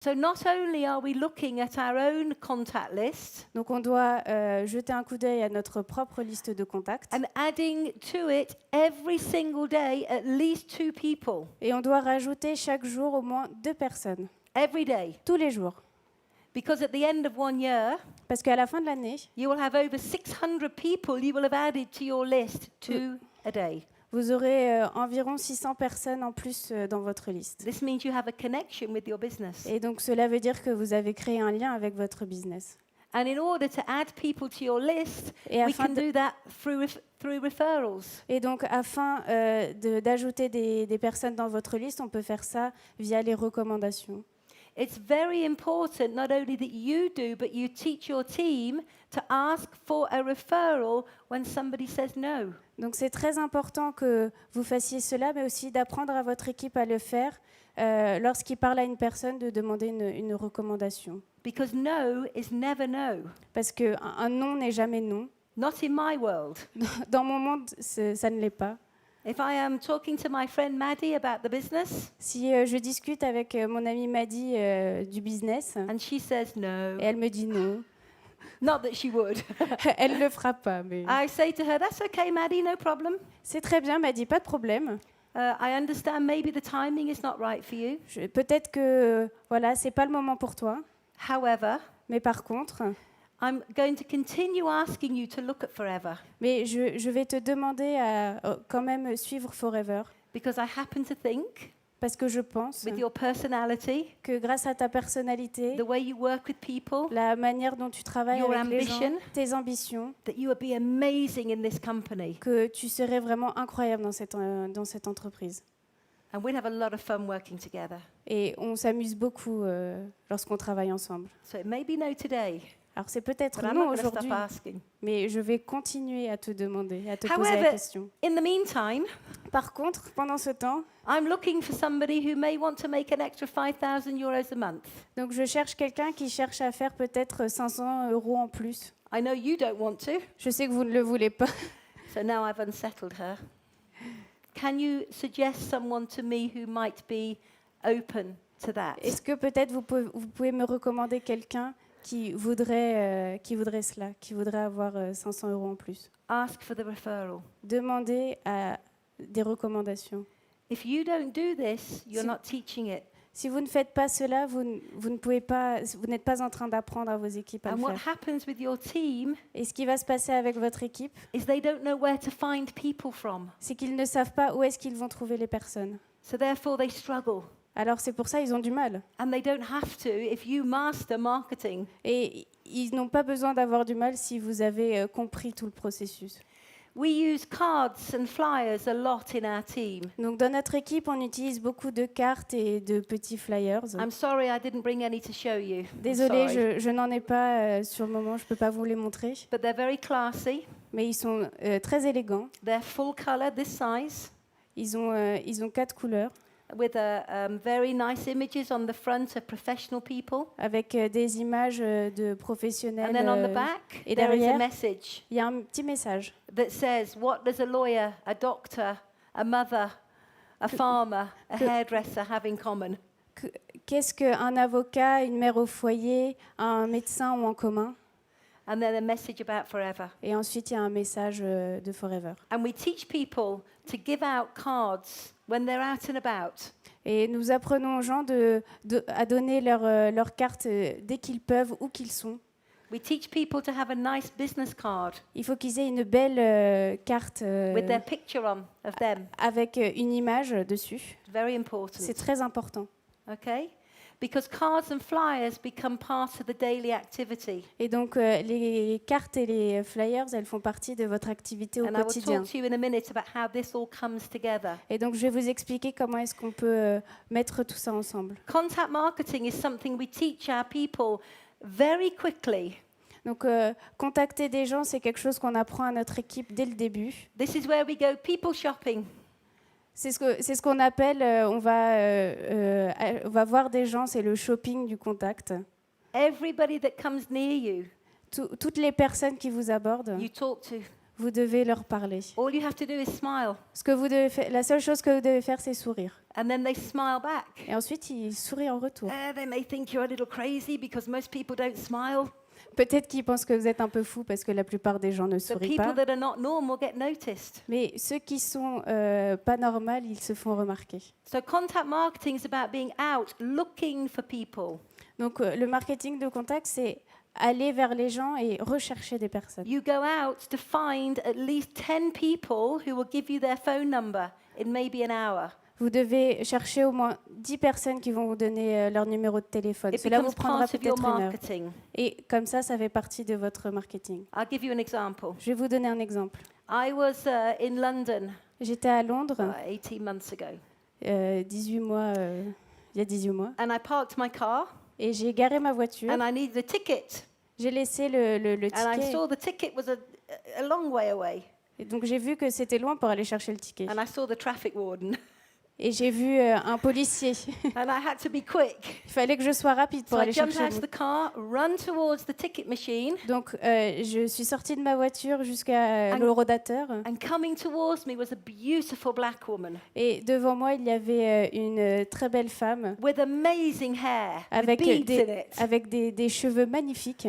So not only are we looking at our own contact list Donc on doit jeter un coup d'œil à notre propre liste de contacts and adding to it every single day at least 2 people. et on doit rajouter chaque jour au moins 2 personnes, Every day. tous les jours. Because at the end of 1 year, Parce qu'à la fin de l'année, you will have over 600 people you will have added to your list 2 a day. vous aurez environ 600 personnes en plus dans votre liste. This means you have a connection with your business. Et donc cela veut dire que vous avez créé un lien avec votre business. And in order to add people to your list, Et we afin can de- do that through referrals. Et donc, afin d'ajouter des personnes dans votre liste, on peut faire ça via les recommandations. It's very important not only that you do, but you teach your team to ask for a referral when somebody says no. Donc, c'est très important que vous fassiez cela, mais aussi d'apprendre à votre équipe à le faire lorsqu'il parle à une personne, de demander une recommandation. Because no is never no. Parce qu'un non n'est jamais non. Not in my world. Dans mon monde, ça ne l'est pas. If I am talking to my friend Maddie about the business Si je discute avec mon amie Maddy du business, and she says no, et elle me dit non, not that she would, elle ne le fera pas, mais I say to her, that's okay, Maddie, no problem. c'est très bien, Maddy, pas de problème. I understand maybe the timing is not right for you. Peut-être que voilà, c'est pas le moment pour toi, However, mais par contre, I'm going to continue asking you to look at Forever mais je vais te demander à quand même suivre Forever, because I happen to think, parce que je pense with your personality, que grâce à ta personnalité, the way you work with people, la manière dont tu travailles Your avec les gens, ambition. tes ambitions, that you would be amazing in this company. que tu serais vraiment incroyable dans cette entreprise. And we'd have a lot of fun working together. Et on s'amuse beaucoup lorsqu'on travaille ensemble. So it may be no today, Alors c'est peut-être but I'm non not going to stop aujourd'hui, asking. mais je vais continuer à te demander, à te poser la However, question. in the meantime, Par contre, pendant ce temps, I'm looking for somebody who may want to make an extra 5,000 euros a month. donc je cherche quelqu'un qui cherche à faire peut-être 500 € en plus. I know you don't want to, Je sais que vous ne le voulez pas. so now I've unsettled her. Can you suggest someone to me who might be open to that? Est-ce que peut-être vous pouvez me recommander quelqu'un qui voudrait cela, qui voudrait avoir 500 € en plus? Ask for the referral. Demandez à des recommandations. If you don't do this, you're Si- not teaching it. Si vous ne faites pas cela, vous ne pouvez pas, vous n'êtes pas en train d'apprendre à vos équipes à And le what faire. happens with your team Et ce qui va se passer avec votre équipe, is they don't know where to find people from. c'est qu'ils ne savent pas où est-ce qu'ils vont trouver les personnes. So therefore they struggle. Alors c'est pour ça qu'ils ont du mal. And they don't have to if you master marketing. Et ils n'ont pas besoin d'avoir du mal si vous avez compris tout le processus. We use cards and flyers a lot in our team. Donc dans notre équipe, on utilise beaucoup de cartes et de petits flyers. I'm sorry I didn't bring any to show you. I'm Désolée, sorry. je n'en ai pas sur le moment, je ne peux pas vous les montrer. But they're very classy. Mais ils sont très élégants. They're full color, this size, Ils ont 4 couleurs, with very nice images on the front of professional people. avec des images de And professionnels. then on the back, et there is a derrière, message il y a un petit message that says, what does a lawyer, a doctor, a mother, a farmer, a hairdresser have in common? Qu'est-ce qu'un avocat, une mère au foyer, un médecin ont en commun? And then a message about forever. Et ensuite, il y a un message de Forever. And we teach people to give out cards when they're out and about. Et nous apprenons aux gens à donner leur carte dès qu'ils peuvent, où qu'ils sont. We teach people to have a nice business card Il faut qu'ils aient une belle carte with their picture on of them. avec une image dessus. Very important. C'est très important. Okay? Because cards and flyers become part of the daily activity. Et donc, les cartes et les flyers, elles font partie de votre activité au And I will quotidien. talk to you in a minute about how this all comes together. Et donc, je vais vous expliquer comment est-ce qu'on peut mettre tout ça ensemble. Contact marketing is something we teach our people very quickly. Donc, contacter des gens, c'est quelque chose qu'on apprend à notre équipe dès le début. This is where we go people shopping. C'est ce qu'on appelle, on va voir des gens, c'est le shopping du contact. Everybody that comes near you, Toutes les personnes qui vous abordent, you talk to. vous devez leur parler. All you have to do is smile. La seule chose que vous devez faire, c'est sourire. And then they smile back. Et ensuite, ils sourient en retour. They may think you're a little crazy because most people don't smile. Peut-être qu'ils pensent que vous êtes un peu fou parce que la plupart des gens ne But sourient people pas. that are not normal get noticed. Mais ceux qui sont pas normaux, ils se font remarquer. So contact marketing is about being out, looking for people. Donc, le marketing de contact, c'est aller vers les gens et rechercher des personnes. You go out to find at least 10 people who will give you their phone number in maybe an hour. Vous devez chercher au moins 10 personnes qui vont vous donner leur numéro de téléphone. It Cela vous becomes prendra part of your peut-être une heure. marketing. Et comme ça fait partie de votre marketing. I'll give you an example. Je vais vous donner un exemple. I was in London J'étais à Londres 18 months ago, 18 mois, il y a 18 mois, and I parked my car, et j'ai garé ma voiture. and I needed a ticket, J'ai laissé le and I ticket, saw the ticket was a long way away, et donc j'ai vu que c'était loin pour aller chercher le ticket. and I saw the traffic warden, Et j'ai vu un policier. and I had to be quick. Il fallait que je sois rapide pour So I aller jumped chercher out of mon... the car, run towards the ticket machine, Donc je suis sortie de ma voiture jusqu'à l'horodateur. and coming towards me was a beautiful black woman Et devant moi, il y avait une très belle femme with amazing hair, avec with beads in it. avec des cheveux magnifiques.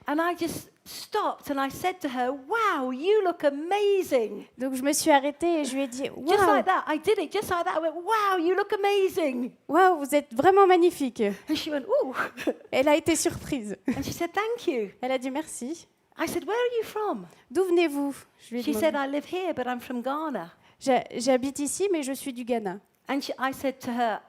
And I just stopped and I said to her, "Wow, you look amazing." Donc je me suis arrêtée et je lui ai dit Just waouh, like that. I did it just like that. I went, "Wow, you look amazing." waouh, vous êtes vraiment magnifique. And she went, "Ooh." Elle a été surprise. And she said, "Thank you." Elle a dit merci. I said, "Where are you from?" D'où venez-vous? Je lui ai She demandé. said, "I live here, but I'm from Ghana." J'habite ici, mais je suis du Ghana. And I said to her,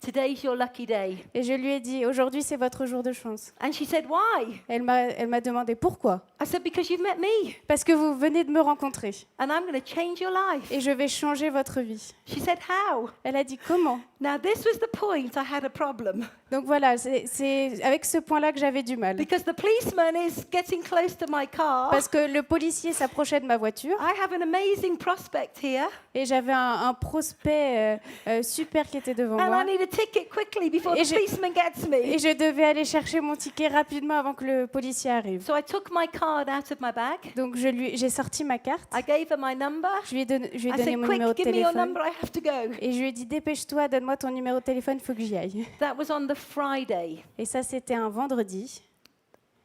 "Today's your lucky day." Et je lui ai dit aujourd'hui, c'est votre jour de chance. And she said, "Why?" Elle m'a demandé pourquoi. I said, "Because you've met me, Parce que vous venez de me rencontrer and I'm going to change your life." et je vais changer votre vie. She said, "How?" Elle a dit comment? Now, this was the point I had a problem. Donc voilà, c'est avec ce point-là que j'avais du mal. Because the policeman is getting close to my car. Parce que le policier s'approchait de ma voiture I have an amazing prospect here, et j'avais un prospect super qui était devant and I moi. need a ticket quickly before Et the je- policeman gets me. Et je devais aller chercher mon ticket rapidement avant que le policier arrive. So I took my card out of my bag. Donc j'ai sorti ma carte, I gave her my number. je lui ai donné I mon said, numéro "Quick, de give me your téléphone number. I have to go." et je lui ai dit dépêche-toi, donne-moi ton numéro de téléphone, il faut que j'y aille. That was on the Friday. Et ça c'était un vendredi.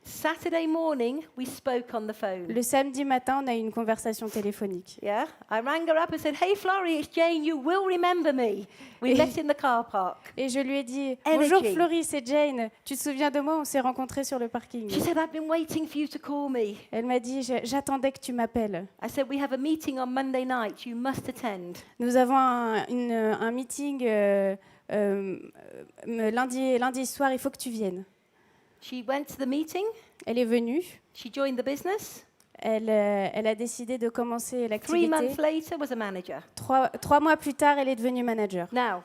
Saturday morning, we spoke on the phone. Le samedi matin, on a eu une conversation téléphonique. Yeah, I rang her up and said, "Hey, Florrie, it's Jane. You will remember me. We met in the car park." Et je lui ai dit Energy. bonjour Florie, c'est Jane. Tu te souviens de moi? On s'est rencontrés sur le parking. She said, "I've been waiting for you to call me." Elle m'a dit j'attendais que tu m'appelles. I said, "We have a meeting on Monday night. You must attend." Nous avons un meeting lundi soir, il faut que tu viennes. She went to the meeting. Elle est venue. She joined the business. Elle a décidé de commencer 3 l'activité. months later, was a manager. Trois mois plus tard, elle est devenue manager. Now,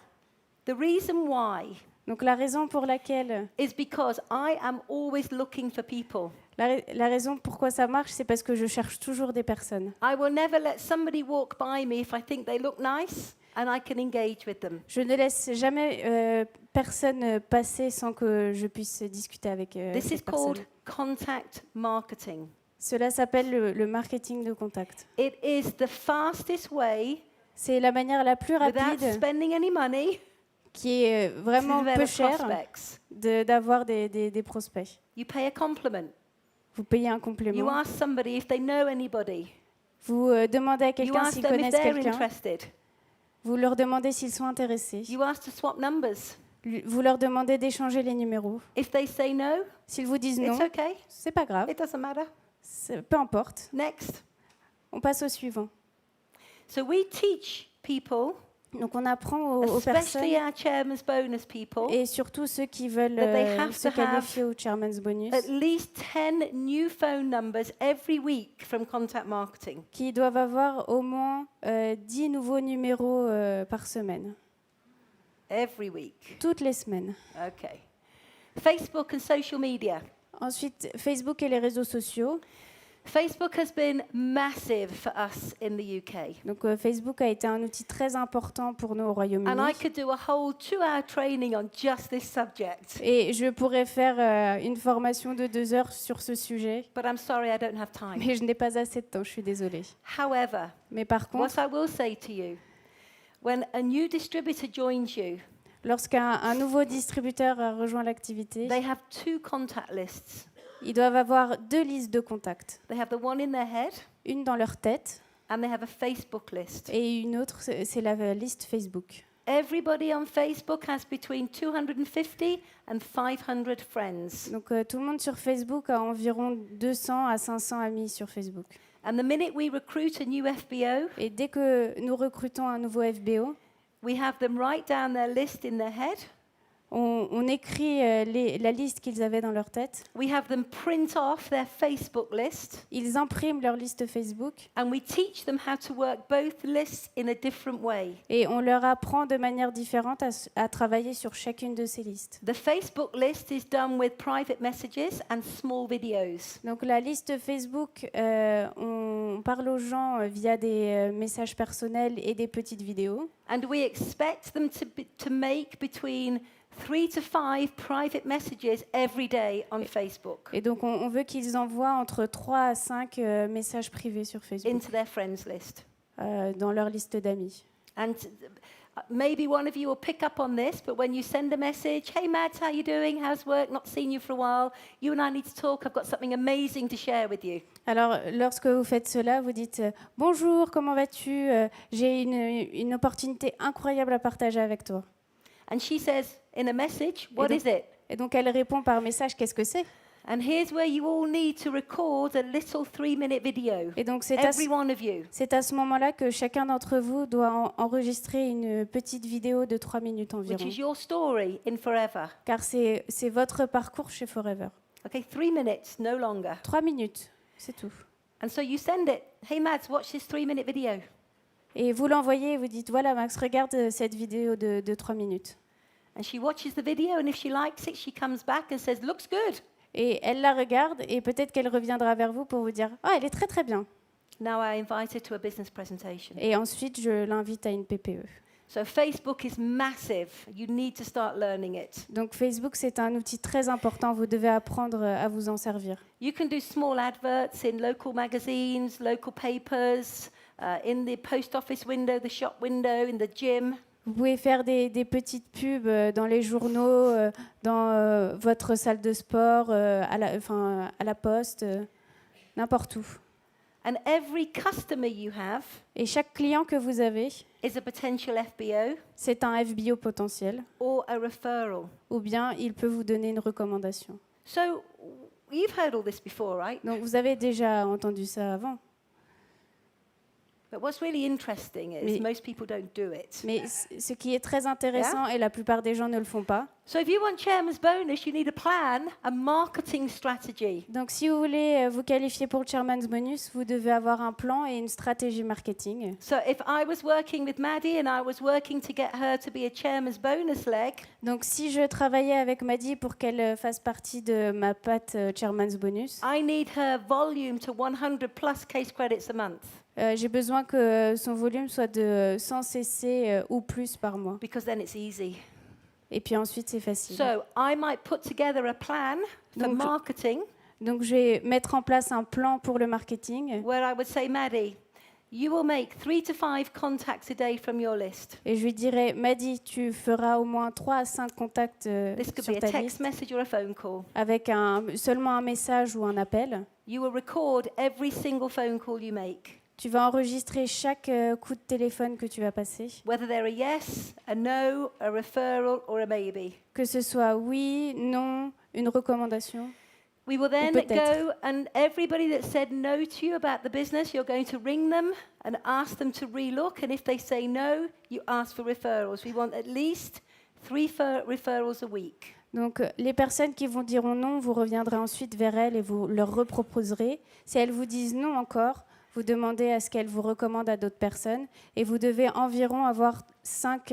the reason why Donc la raison pour laquelle, is because I am always looking for people. la raison pourquoi ça marche, c'est parce que je cherche toujours des personnes. I will never let somebody walk by me if I think they look nice and I can engage with them. Je ne laisse jamais personne passer sans que je puisse discuter avec This is cette personne. called contact marketing. Cela s'appelle le marketing de contact. It is the fastest way, C'est la manière la plus without rapide, spending any money, qui est to vraiment peu develop chère, prospects. d'avoir des prospects. You pay a compliment. Vous payez un You complément. ask somebody if they know anybody. Vous demandez à You quelqu'un ask s'ils them if connaissent they're quelqu'un. interested. Vous leur demandez s'ils sont intéressés. You ask to swap numbers. Vous leur demandez d'échanger les numéros. If they say no, S'ils vous disent non, it's okay. c'est pas grave. It doesn't matter. Peu importe. Next. On passe au suivant. So we teach people, Donc on apprend aux personnes especially our chairman's bonus people, et surtout ceux qui veulent that they have se to qualifier au Chairman's Bonus, at least 10 new phone numbers every week from contact marketing. qui doivent avoir au moins 10 nouveaux numéros par semaine, Every week. toutes les semaines. Okay. Facebook and social media. Ensuite, Facebook et les réseaux sociaux. Facebook has been massive for us in the UK. Donc Facebook a été un outil très important pour nous au And I Royaume-Uni. could do a whole 2-hour training on just this subject. Et je pourrais faire une formation de 2 heures sur ce sujet, But I'm sorry, I don't have time. mais je n'ai pas assez de temps, je suis désolée. However, Mais par contre, what I will say to you, when a new distributor joins you, lorsqu'un nouveau distributeur a rejoint l'activité, they have 2 contact lists. ils doivent avoir 2 listes de contacts. They have the one in their head, Une dans leur tête and they have a Facebook list. et une autre, c'est la liste Facebook. Everybody on Facebook has between 250 and 500 friends. Donc tout le monde sur Facebook a environ 200 à 500 amis sur Facebook. And the minute we recruit a new FBO, Et dès que nous recrutons un nouveau FBO, we have them write down their list in their head. on écrit la liste qu'ils avaient dans leur tête. We have them print off their Facebook list, Ils impriment leur liste Facebook and we teach them how to work both lists in a different way. et on leur apprend de manière différente à travailler sur chacune de ces listes. The Facebook list is done with private messages and small videos. Donc la liste Facebook, on parle aux gens via des messages personnels et des petites vidéos. And we expect them to make between 3 to 5 private messages every day on Facebook Et donc on veut qu'ils envoient entre 3 à 5 messages privés sur Facebook into their friends list. dans leur liste d'amis. And maybe one of you will pick up on this, but when you send a message, hey Mads, how you doing? How's work? Not seen you for a while. You and I need to talk. I've got something amazing to share with you. Alors, lorsque vous faites cela, vous dites bonjour, comment vas-tu? J'ai une opportunité incroyable à partager avec toi. And she says in a message, what is it? Et donc, elle répond par message, qu'est-ce que c'est? And here's where you all need to record a little 3-minute video. Et donc, c'est Every one of you. à ce moment-là que chacun d'entre vous doit enregistrer une petite vidéo de 3 minutes Which environ. is your story in forever. Car c'est votre parcours chez Forever. Okay, 3 minutes, no longer. 3 minutes, c'est tout. And so you send it. Hey Mads, watch this 3-minute video. Et vous l'envoyez et vous dites, voilà Max, regarde cette vidéo de 3 minutes. And she watches the video, and if she likes it, she comes back and says, looks good. Et elle la regarde et peut-être qu'elle reviendra vers vous pour vous dire, ah, elle est très très bien. Now I invite her to a business presentation. Et ensuite, je l'invite à une PPE. So Facebook is massive. You need to start learning it. Donc Facebook, c'est un outil très important. Vous devez apprendre à vous en servir. You can do small adverts in local magazines, local papers, in the post office window, the shop window, in the gym. Vous pouvez faire des petites pubs dans les journaux, dans votre salle de sport, à la poste, n'importe où. And every customer you have Et chaque client que vous avez, is a potential FBO c'est un FBO potentiel, or a referral. ou bien il peut vous donner une recommandation. So you've heard all this before, right? Donc vous avez déjà entendu ça avant. But what's really interesting is Mais- most people don't do it. Mais ce qui est très intéressant, et la plupart des gens ne le font pas, So if you want chairman's bonus, you need a plan, a marketing strategy. donc si vous voulez vous qualifier pour le Chairman's Bonus, vous devez avoir un plan et une stratégie marketing. So if I was working with Maddie and I was working to get her to be a chairman's bonus leg, Donc si je travaillais avec Maddy pour qu'elle fasse partie de ma patte Chairman's Bonus, I need her volume to 100 plus case credits a month j'ai besoin que son volume soit de 100 cc ou plus par mois. because then it's easy. Et puis ensuite, c'est facile. So I might put together a plan for Donc, marketing Donc je vais mettre en place un plan pour le marketing where I would say, Maddie, you will make 3 to 5 contacts a day from your list. et je lui dirai, Maddy, tu feras au moins 3 à 5 contacts This could sur be a ta text liste message or a phone call. avec seulement un message ou un appel. You will record every single phone call you make, Tu vas enregistrer chaque coup de téléphone que tu vas passer, whether they're a yes, a no, a referral, or a maybe. que ce soit oui, non, une recommandation. We will then peut-être. go and everybody that said no to you about the business, you're going to ring them and ask them to relook. And if they say no, you ask for referrals. We want at least 3 referrals a week. Donc, les personnes qui vous diront non, vous reviendrez ensuite vers elles et vous leur reproposerez. Si elles vous disent non encore, vous demandez à ce qu'elles vous recommandent à d'autres personnes et vous devez environ avoir 5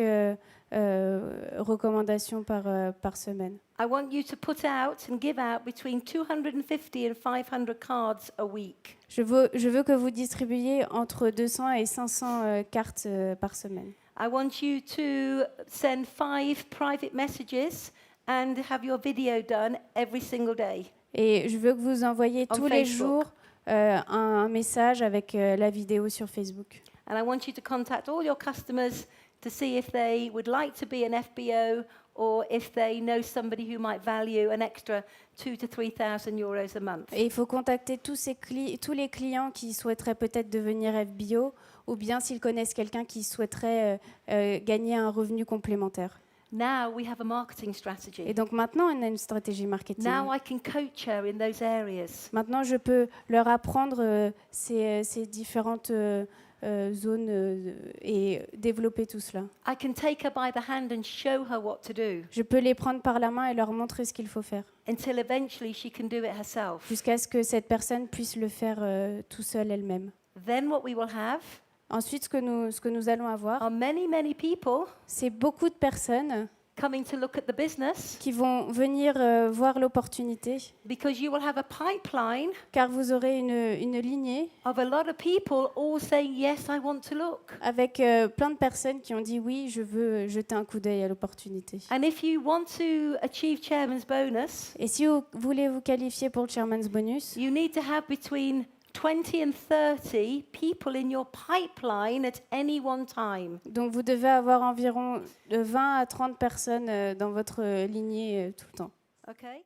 recommandations par semaine. I want you to put out and give out between 250 and 500 cards a week. Je veux que vous distribuiez entre 200 et 500 cartes par semaine. I want you to send 5 private messages and have your video done every single day. Et je veux que vous envoyiez On tous les Facebook. jours un message avec la vidéo sur Facebook. And I want you to contact all your customers to see if they would like to be an FBO or if they know somebody who might value an extra 2,000 to 3,000 euros a month. Et il faut contacter tous les clients qui souhaiteraient peut-être devenir FBO ou bien s'ils connaissent quelqu'un qui souhaiterait gagner un revenu complémentaire. Now we have a marketing strategy. Et donc maintenant, on a une stratégie marketing. Now I can coach her in those areas. Maintenant, je peux leur apprendre ces différentes zones et développer tout cela. I can take her by the hand and show her what to do Je peux les prendre par la main et leur montrer ce qu'il faut faire, until eventually she can do it herself. jusqu'à ce que cette personne puisse le faire tout seul elle-même. Then what we will have Ensuite, ce que nous allons avoir, are many, many people c'est beaucoup de personnes coming to look at the business qui vont venir voir l'opportunité, because you will have a pipeline car vous aurez une lignée of a lot of people all saying, yes, I want to look. avec plein de personnes qui ont dit oui, je veux jeter un coup d'œil à l'opportunité. And if you want to achieve chairman's bonus, Et si vous voulez vous qualifier pour le Chairman's Bonus, you need to have between 20 and 30 people in your pipeline at any one time. donc vous devez avoir environ 20 à 30 personnes dans votre lignée tout le temps. Okay?